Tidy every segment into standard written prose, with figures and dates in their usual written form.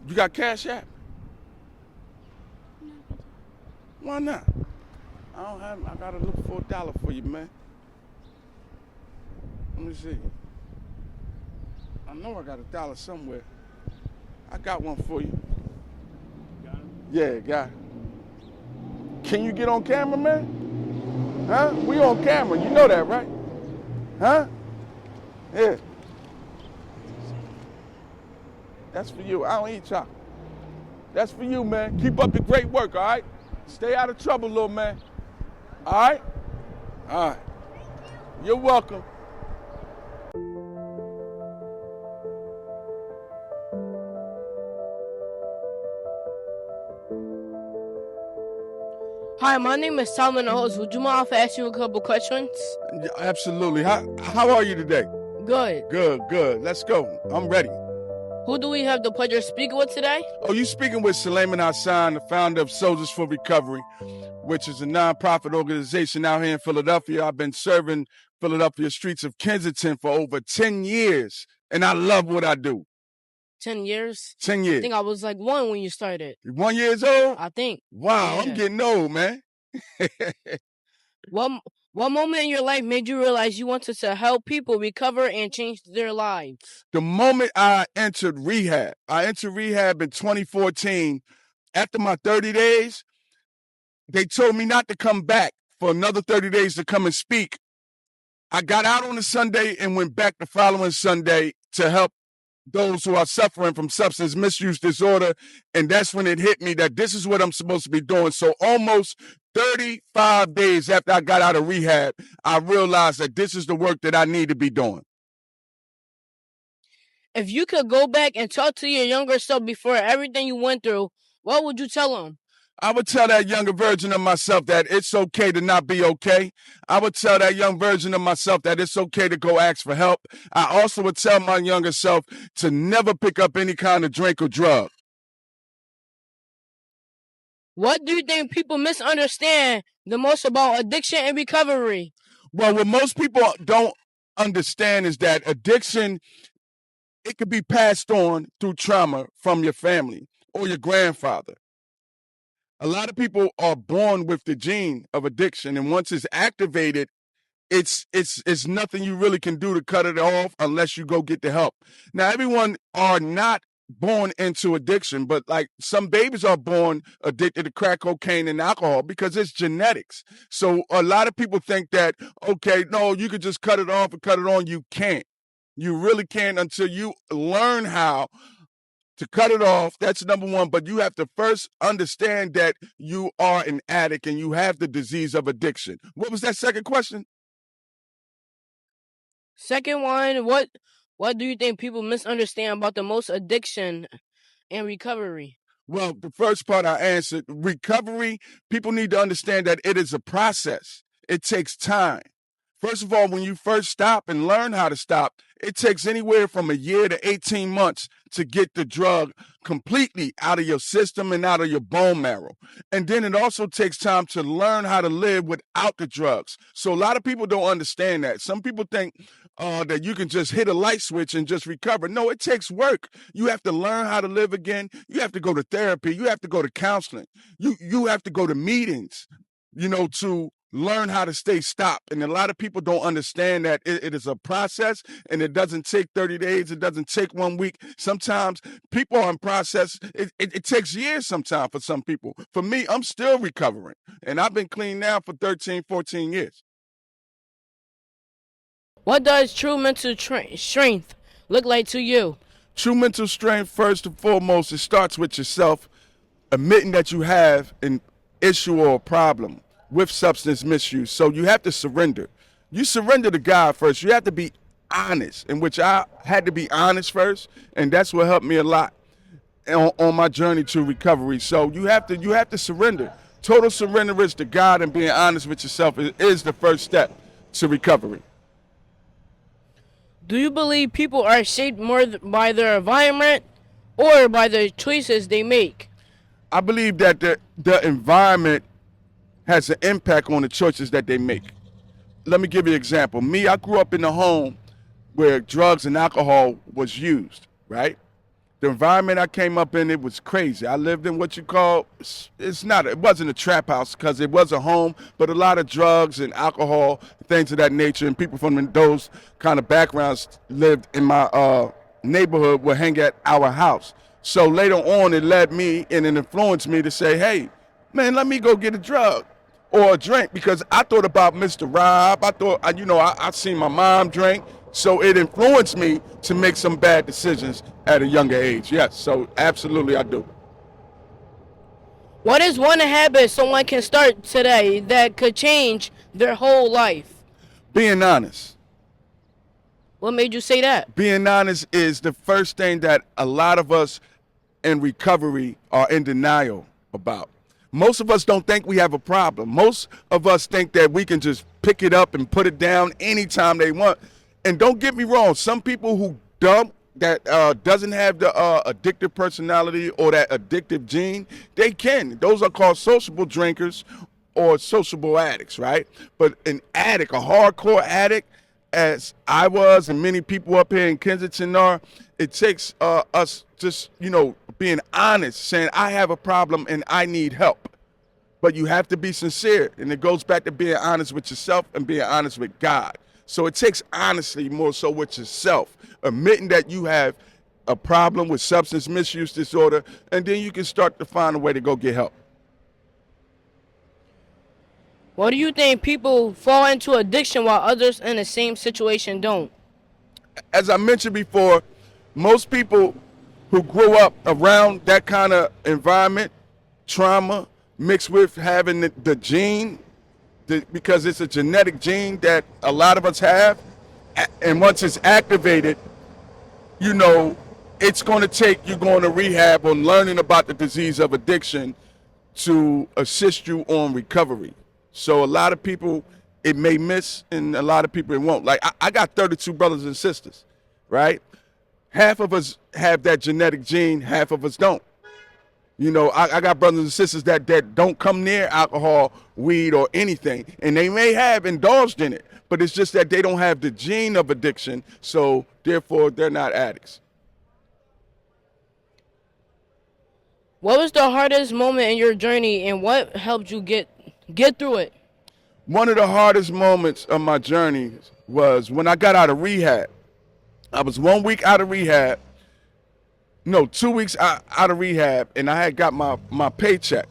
You got Cash App? Why not? I don't have. I gotta look for $1 for you, man. Let me see. I know I got $1 somewhere. I got one for you. Yeah, got it. Can you get on camera, man? Huh? We on camera. You know that, right? Huh? Yeah. That's for you. I don't eat chocolate. That's for you, man. Keep up the great work, all right? Stay out of trouble, little man. All right? All right. You're welcome. Hi, my name is Salman Oz. Would you mind if I ask you a couple questions? Yeah, absolutely. How are you today? Good. Good. Let's go. I'm ready. Who do we have the pleasure of speaking with today? Oh, you speaking with Suleiman Hassan, the founder of Soldiers for Recovery, which is a nonprofit organization out here in Philadelphia. I've been serving Philadelphia streets of Kensington for over 10 years, and I love what I do. 10 years? 10 I years. think I was like 1 when you started. You 1 years old? I think. Wow, Yeah. I'm getting old, man. What moment in your life made you realize you wanted to help people recover and change their lives? The moment I entered rehab in 2014. After my 30 days, they told me not to come back for another 30 days to come and speak. I got out on a Sunday and went back the following Sunday to help those who are suffering from substance misuse disorder. And that's when it hit me that this is what I'm supposed to be doing. So almost 35 days after I got out of rehab, I realized that this is the work that I need to be doing. If you could go back and talk to your younger self before everything you went through, what would you tell him? I would tell that younger version of myself that it's okay to not be okay. I would tell that young version of myself that it's okay to go ask for help. I also would tell my younger self to never pick up any kind of drink or drug. What do you think people misunderstand the most about addiction and recovery? Well, what most people don't understand is that addiction, it could be passed on through trauma from your family or your grandfather. A lot of people are born with the gene of addiction, and once it's activated, it's nothing you really can do to cut it off unless you go get the help. Now, everyone are not born into addiction, but like some babies are born addicted to crack cocaine and alcohol because it's genetics. So a lot of people think that, okay, no, you could just cut it off and cut it on. You can't. You really can't until you learn how to cut it off. That's number one. But you have to first understand that you are an addict and you have the disease of addiction. What was that second question? Second one, what do you think people misunderstand about the most addiction and recovery? Well, the first part I answered, recovery, people need to understand that it is a process. It takes time. First of all, when you first stop and learn how to stop, it takes anywhere from a year to 18 months to get the drug completely out of your system and out of your bone marrow. And then it also takes time to learn how to live without the drugs. So a lot of people don't understand that. Some people think that you can just hit a light switch and just recover. No, it takes work. You have to learn how to live again. You have to go to therapy. You have to go to counseling. You have to go to meetings, to learn how to stay stopped. And a lot of people don't understand that it is a process and it doesn't take 30 days. It doesn't take 1 week. Sometimes people are in process. It takes years sometimes for some people. For me, I'm still recovering and I've been clean now for 13, 14 years. What does true mental strength look like to you? True mental strength, first and foremost, it starts with yourself admitting that you have an issue or a problem with substance misuse. So you have to surrender. You surrender to God first. You have to be honest, in which I had to be honest first, and that's what helped me a lot on my journey to recovery. So you have to surrender. Total surrenderance to God and being honest with yourself is the first step to recovery. Do you believe people are shaped more by their environment or by the choices they make? I believe that the environment has an impact on the choices that they make. Let me give you an example. I grew up in a home where drugs and alcohol was used, right? The environment I came up in, it was crazy. I lived in what you call, it wasn't a trap house because it was a home, but a lot of drugs and alcohol, things of that nature, and people from those kind of backgrounds lived in my neighborhood would hang at our house. So later on, it led me and it influenced me to say, hey, man, let me go get a drug or a drink, because I thought about Mr. Rob. I thought, I seen my mom drink. So it influenced me to make some bad decisions at a younger age. Yes, so absolutely I do. What is one habit someone can start today that could change their whole life? Being honest. What made you say that? Being honest is the first thing that a lot of us in recovery are in denial about. Most of us don't think we have a problem. Most of us think that we can just pick it up and put it down anytime they want. And don't get me wrong, some people who doesn't have the addictive personality or that addictive gene, they can. Those are called sociable drinkers or sociable addicts, right? But an addict, a hardcore addict, as I was and many people up here in Kensington are, it takes us just, being honest, saying I have a problem and I need help. But you have to be sincere, and it goes back to being honest with yourself and being honest with God. So it takes honesty more so with yourself, admitting that you have a problem with substance misuse disorder, and then you can start to find a way to go get help. Why do you think people fall into addiction while others in the same situation don't? As I mentioned before, most people who grow up around that kind of environment, trauma, mixed with having the gene, because it's a genetic gene that a lot of us have, and once it's activated, it's going to take you going to rehab or learning about the disease of addiction to assist you on recovery. So a lot of people, it may miss, and a lot of people it won't. Like I got 32 brothers and sisters, right? Half of us have that genetic gene, half of us don't. I got brothers and sisters that don't come near alcohol, weed, or anything. And they may have indulged in it, but it's just that they don't have the gene of addiction, so therefore they're not addicts. What was the hardest moment in your journey, and what helped you get through it? One of the hardest moments of my journey was when I got out of rehab. I was 1 week out of rehab. No, 2 weeks out of rehab, and I had got my paycheck,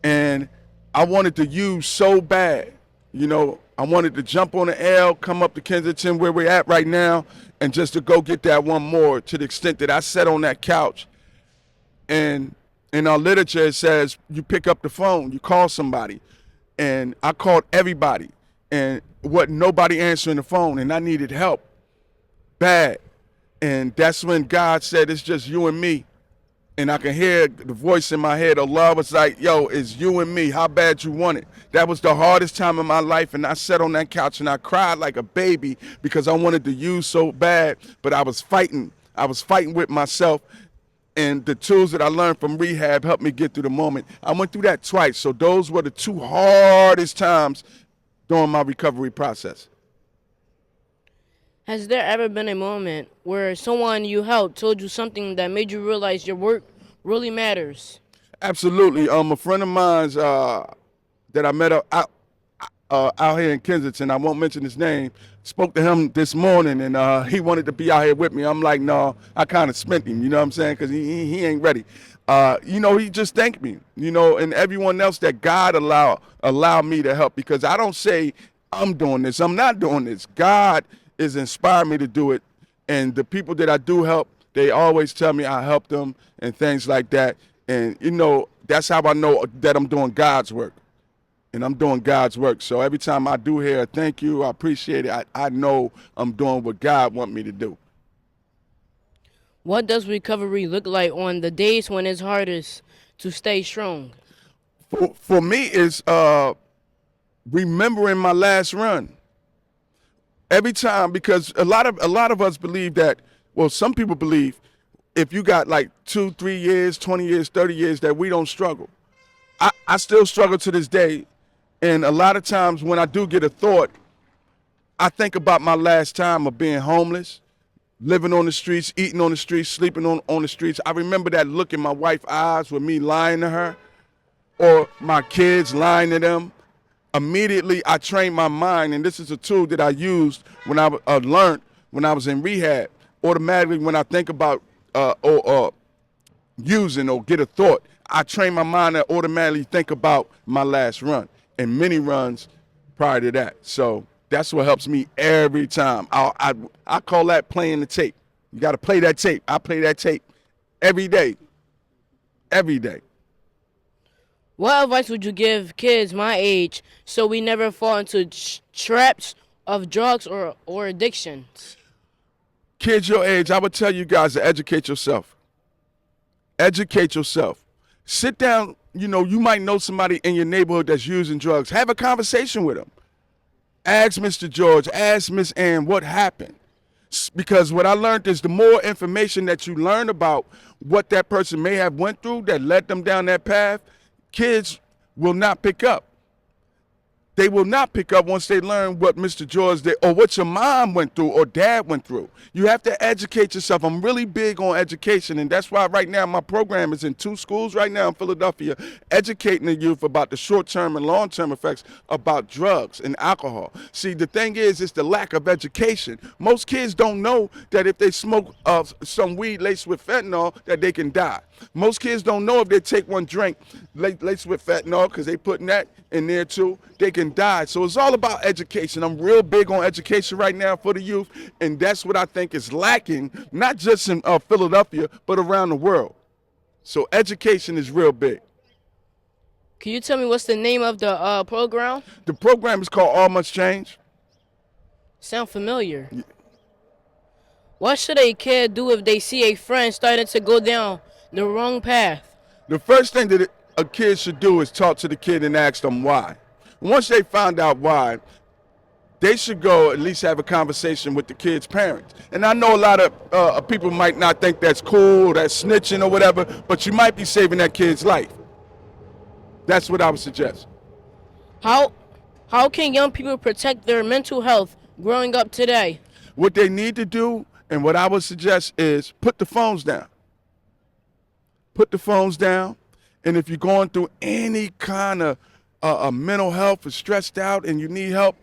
and I wanted to use so bad. I wanted to jump on the L, come up to Kensington where we're at right now, and just to go get that one more, to the extent that I sat on that couch. And in our literature, it says you pick up the phone, you call somebody, and I called everybody, and nobody answering the phone, and I needed help bad. And that's when God said, it's just you and me. And I can hear the voice in my head. Allah was like, yo, it's you and me. How bad you want it? That was the hardest time in my life. And I sat on that couch and I cried like a baby because I wanted to use so bad. But I was fighting. I was fighting with myself. And the tools that I learned from rehab helped me get through the moment. I went through that twice. So those were the two hardest times during my recovery process. Has there ever been a moment where someone you helped told you something that made you realize your work really matters? Absolutely. A friend of mine's that I met out here in Kensington, I won't mention his name, spoke to him this morning, and he wanted to be out here with me. I'm like, no, I kind of spent him, you know what I'm saying, because he ain't ready. He just thanked me, and everyone else that God allow me to help, because I don't say I'm doing this, I'm not doing this. God is inspired me to do it, and the people that I do help, they always tell me I help them and things like that. And that's how I know that I'm doing God's work, and I'm doing God's work. So every time I do hear a thank you, I appreciate it. I know I'm doing what God wants me to do. What does recovery look like on the days when it's hardest to stay strong? For me, it's remembering my last run. Every time, because a lot of us believe that, well, some people believe if you got like 2, 3 years, 20 years, 30 years, that we don't struggle. I still struggle to this day. And a lot of times when I do get a thought, I think about my last time of being homeless, living on the streets, eating on the streets, sleeping on the streets. I remember that look in my wife's eyes with me lying to her or my kids lying to them. Immediately, I trained my mind, and this is a tool that I used when I learned when I was in rehab. Automatically, when I think about or using or get a thought, I train my mind to automatically think about my last run and many runs prior to that. So that's what helps me every time. I call that playing the tape. You got to play that tape. I play that tape every day. Every day. What advice would you give kids my age so we never fall into traps of drugs or addictions? Kids your age, I would tell you guys to educate yourself. Educate yourself. Sit down. You know, you might know somebody in your neighborhood that's using drugs. Have a conversation with them. Ask Mr. George, ask Miss Ann what happened. Because what I learned is the more information that you learn about what that person may have went through that led them down that path, kids will not pick up. They will not pick up once they learn what Mr. George did or what your mom went through or dad went through. You have to educate yourself. I'm really big on education, and that's why right now my program is in 2 schools right now in Philadelphia, educating the youth about the short-term and long-term effects about drugs and alcohol. See, the thing is, it's the lack of education. Most kids don't know that if they smoke some weed laced with fentanyl, that they can die. Most kids don't know if they take one drink laced with fentanyl, because they putting that in there too, they can die. So it's all about education. I'm real big on education right now for the youth, and that's what I think is lacking, not just in Philadelphia, but around the world. So education is real big. Can you tell me what's the name of the program? The program is called All Must Change. Sound familiar? Yeah. What should a kid do if they see a friend starting to go down the wrong path? The first thing that a kid should do is talk to the kid and ask them why. Once they find out why, they should go at least have a conversation with the kid's parents. And I know a lot of people might not think that's cool, that's snitching or whatever, but you might be saving that kid's life. That's what I would suggest. How can young people protect their mental health growing up today? What they need to do, and what I would suggest, is put the phones down. Put the phones down. And if you're going through any kind of mental health or stressed out and you need help,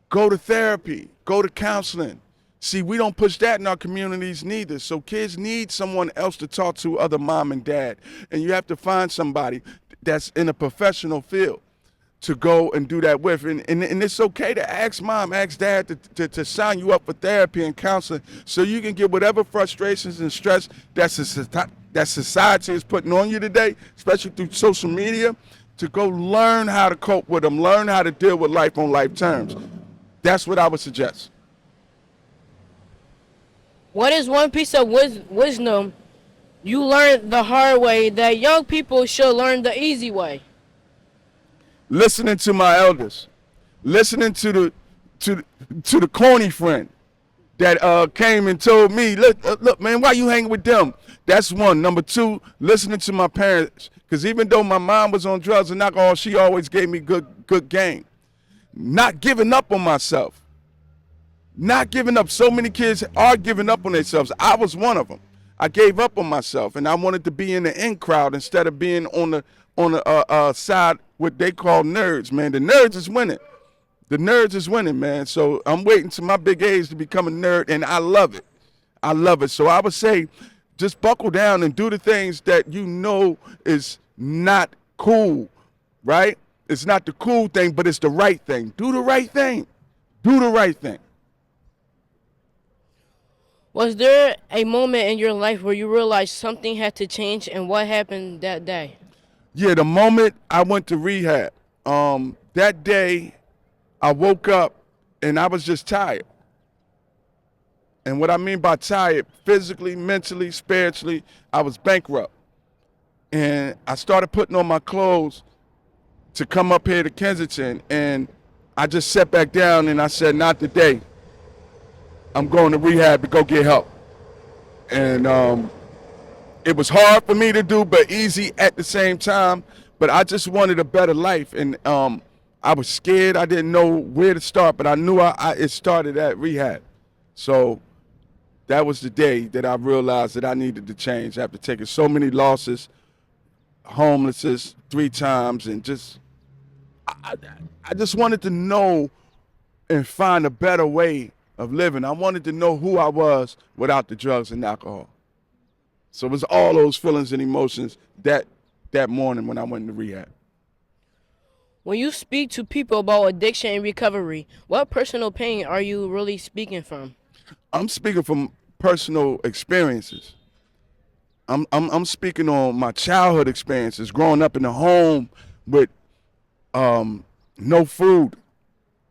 go to therapy, go to counseling. See, we don't push that in our communities neither. So kids need someone else to talk to, other mom and dad. And you have to find somebody that's in a professional field to go and do that with. And it's okay to ask mom, ask dad to sign you up for therapy and counseling so you can get whatever frustrations and stress that society is putting on you today, especially through social media, to go learn how to cope with them, learn how to deal with life on life terms. That's what I would suggest. What is one piece of wisdom you learned the hard way that young people should learn the easy way? Listening to my elders, listening to the corny friend that came and told me, look, man, why you hanging with them? That's one. Number 2, listening to my parents, because even though my mom was on drugs and alcohol, she always gave me good game. Not giving up on myself. Not giving up. So many kids are giving up on themselves. I was one of them. I gave up on myself, and I wanted to be in the in crowd instead of being on the side what they call nerds, man. The nerds is winning. The nerds is winning, man. So I'm waiting to my big age to become a nerd, and I love it. I love it. So I would say just buckle down and do the things that you know is not cool, right? It's not the cool thing, but it's the right thing. Do the right thing. Do the right thing. Was there a moment in your life where you realized something had to change, and what happened that day? Yeah, the moment I went to rehab, that day I woke up and I was just tired. And what I mean by tired, physically, mentally, spiritually, I was bankrupt. And I started putting on my clothes to come up here to Kensington, and I just sat back down and I said, not today. I'm going to rehab to go get help. And it was hard for me to do, but easy at the same time. But I just wanted a better life, and I was scared. I didn't know where to start, but I knew it started at rehab. So That was the day that I realized that I needed to change after taking so many losses, homelessness 3 times, and I, I just wanted to know and find a better way of living. I wanted to know who I was without the drugs and alcohol. So it was all those feelings and emotions that morning when I went into rehab. When you speak to people about addiction and recovery, what personal pain are you really speaking from? I'm speaking from personal experiences. I'm speaking on my childhood experiences, growing up in a home with no food,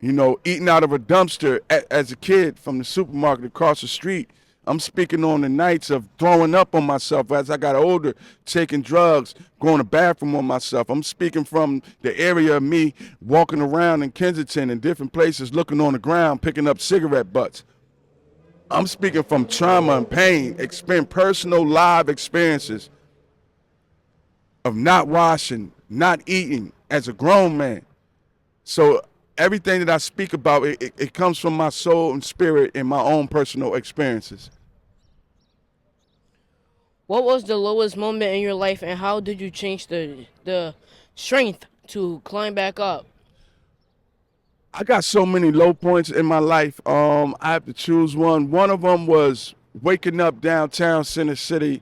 eating out of a dumpster as a kid from the supermarket across the street. I'm speaking on the nights of throwing up on myself as I got older, taking drugs, going to the bathroom on myself. I'm speaking from the area of me walking around in Kensington and different places, looking on the ground, picking up cigarette butts. I'm speaking from trauma and pain, personal live experiences of not washing, not eating as a grown man. So everything that I speak about, it comes from my soul and spirit and my own personal experiences. What was the lowest moment in your life, and how did you change the strength to climb back up? I got so many low points in my life. I have to choose one. One of them was waking up downtown Center City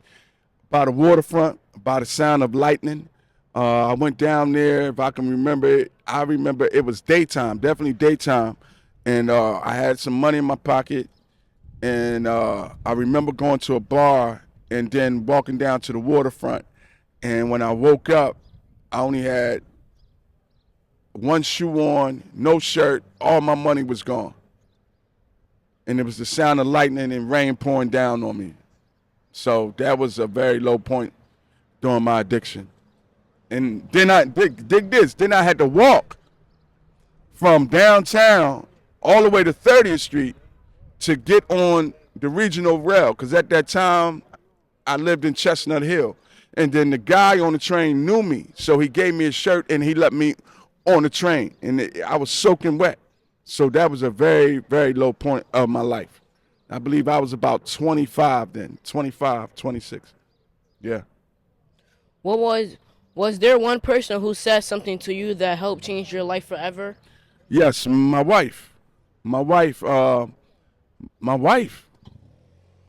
by the waterfront, by the sound of lightning. I went down there, if I can remember it. I remember it was daytime, definitely daytime. And I had some money in my pocket. And I remember going to a bar and then walking down to the waterfront. And when I woke up, I only had one shoe on, no shirt, all my money was gone. And it was the sound of lightning and rain pouring down on me. So that was a very low point during my addiction. And then dig this, then I had to walk from downtown all the way to 30th Street to get on the regional rail, because at that time I lived in Chestnut Hill. And then the guy on the train knew me, so he gave me a shirt and he let me on the train, and I was soaking wet. So that was a very, very low point of my life. I believe I was about 25 then, 25, 26. Yeah. What was there one person who said something to you that helped change your life forever? Yes, my wife. My wife. My wife.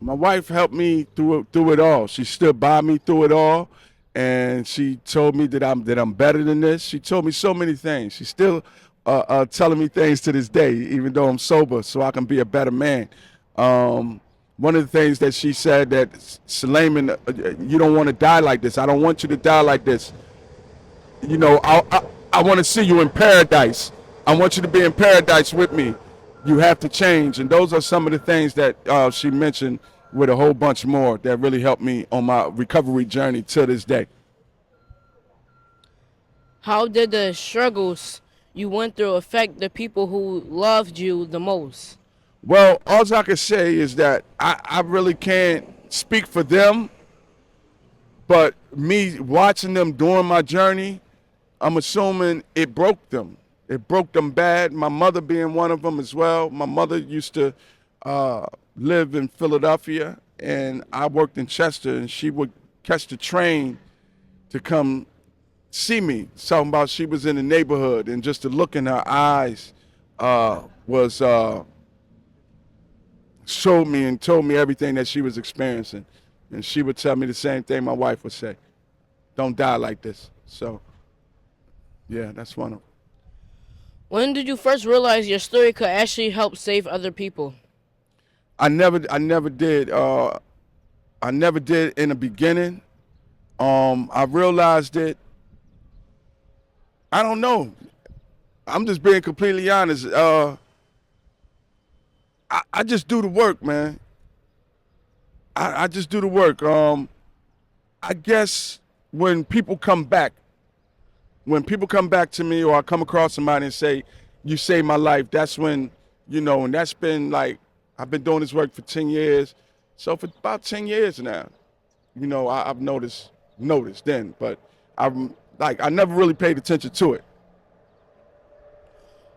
My wife helped me through it all. She stood by me through it all, and she told me that I'm better than this. She told me so many things. She's still telling me things to this day, even though I'm sober, so I can be a better man. One of the things that she said that, Suleiman, you don't want to die like this. I don't want you to die like this. I want to see you in paradise. I want you to be in paradise with me. You have to change. And those are some of the things that she mentioned, with a whole bunch more that really helped me on my recovery journey to this day. How did the struggles you went through affect the people who loved you the most? Well, all I can say is that I really can't speak for them, but me watching them during my journey, I'm assuming it broke them. It broke them bad. My mother being one of them as well. My mother used to live in Philadelphia, and I worked in Chester, and she would catch the train to come see me. Talking about she was in the neighborhood, and just the look in her eyes was showed me and told me everything that she was experiencing. And she would tell me the same thing my wife would say: "Don't die like this." So, yeah, that's one of them. When did you first realize your story could actually help save other people? I never did. I never did in the beginning. I realized it. I don't know. I'm just being completely honest. I just do the work, man. I just do the work. I guess when people come back to me, or I come across somebody and say, "You saved my life," that's when, and that's been like, I've been doing this work for 10 years. So for about 10 years now, I've noticed then, but I never really paid attention to it.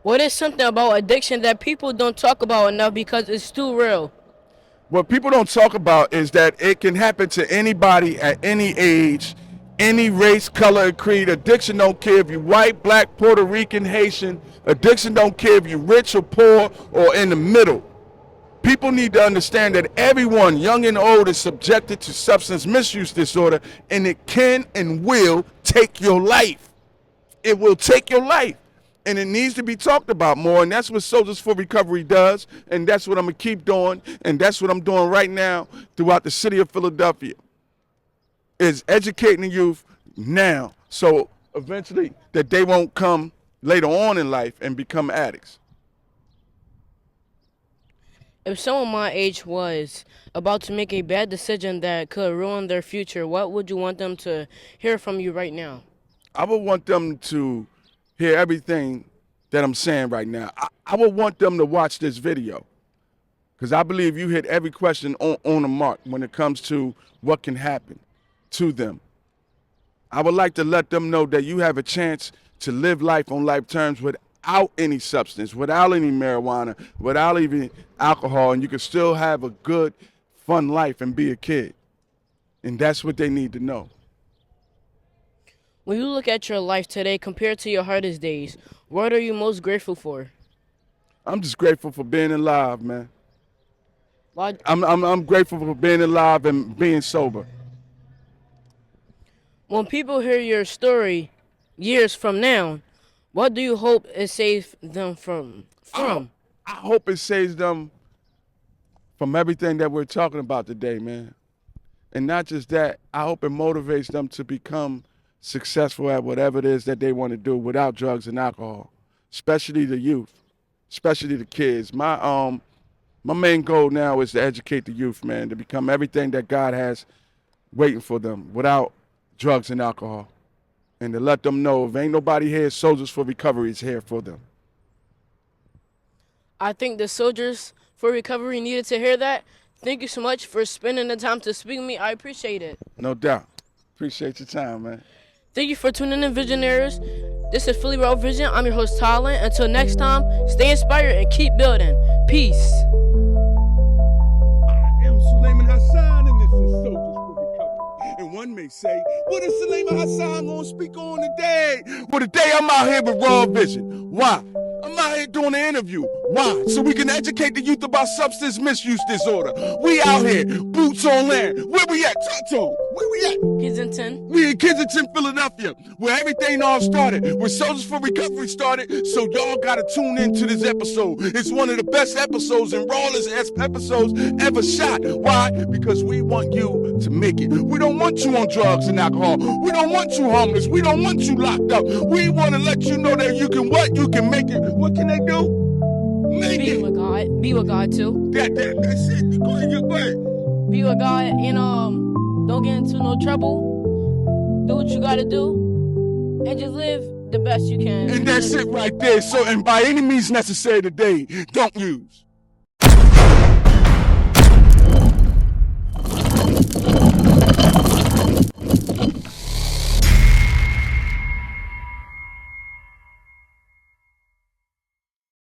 What is something about addiction that people don't talk about enough because it's too real? What people don't talk about is that it can happen to anybody at any age, any race, color, or creed. Addiction don't care if you're white, black, Puerto Rican, Haitian. Addiction don't care if you're rich or poor or in the middle. People need to understand that everyone, young and old, is subjected to substance misuse disorder, and it can and will take your life. It will take your life. And it needs to be talked about more, and that's what Soldiers for Recovery does, and that's what I'm going to keep doing, and that's what I'm doing right now throughout the city of Philadelphia, is educating the youth now so eventually that they won't come later on in life and become addicts. If someone my age was about to make a bad decision that could ruin their future, what would you want them to hear from you right now? I would want them to hear everything that I'm saying right now. I would want them to watch this video, because I believe you hit every question on the mark when it comes to what can happen to them. I would like to let them know that you have a chance to live life on life terms without any substance, without any marijuana, without even alcohol, and you can still have a good, fun life and be a kid. And that's what they need to know. When you look at your life today compared to your hardest days, what are you most grateful for? I'm just grateful for being alive, man. Log- I'm grateful for being alive and being sober. When people hear your story years from now, what do you hope it saves them from? I hope it saves them from everything that we're talking about today, man. And not just that, I hope it motivates them to become successful at whatever it is that they want to do without drugs and alcohol, especially the youth, especially the kids. My main goal now is to educate the youth, man, to become everything that God has waiting for them without drugs and alcohol. And to let them know if ain't nobody here, Soldiers for Recovery is here for them. I think the Soldiers for Recovery needed to hear that. Thank you so much for spending the time to speak with me. I appreciate it. No doubt. Appreciate your time, man. Thank you for tuning in, Visionaries. This is Philly Road Vision. I'm your host, Tylen. Until next time, stay inspired and keep building. Peace. I am Suleiman Hassan, and this is Soldiers for Recovery. And one may say, what is Suleiman Hassan going to speak on today? Well, today I'm out here with Raw Vision. Why? I'm out here doing an interview. Why? So we can educate the youth about substance misuse disorder. We out here, boots on land. Where we at? Talk to 'em. Where we at? Kensington. We in Kensington, Philadelphia, where everything all started, where Soldiers for Recovery started. So y'all gotta tune into this episode. It's one of the best episodes and rawest episodes ever shot. Why? Because we want you to make it. We don't want you on drugs and alcohol. We don't want you homeless. We don't want you locked up. We want to let you know that you can what? You can make it. What can they do? Make Be it. with God. Be with God too. That's it. Go ahead. Be with God and don't get into no trouble. Do what you gotta do. And just live the best you can. And that's it right there. So, and by any means necessary today, don't use.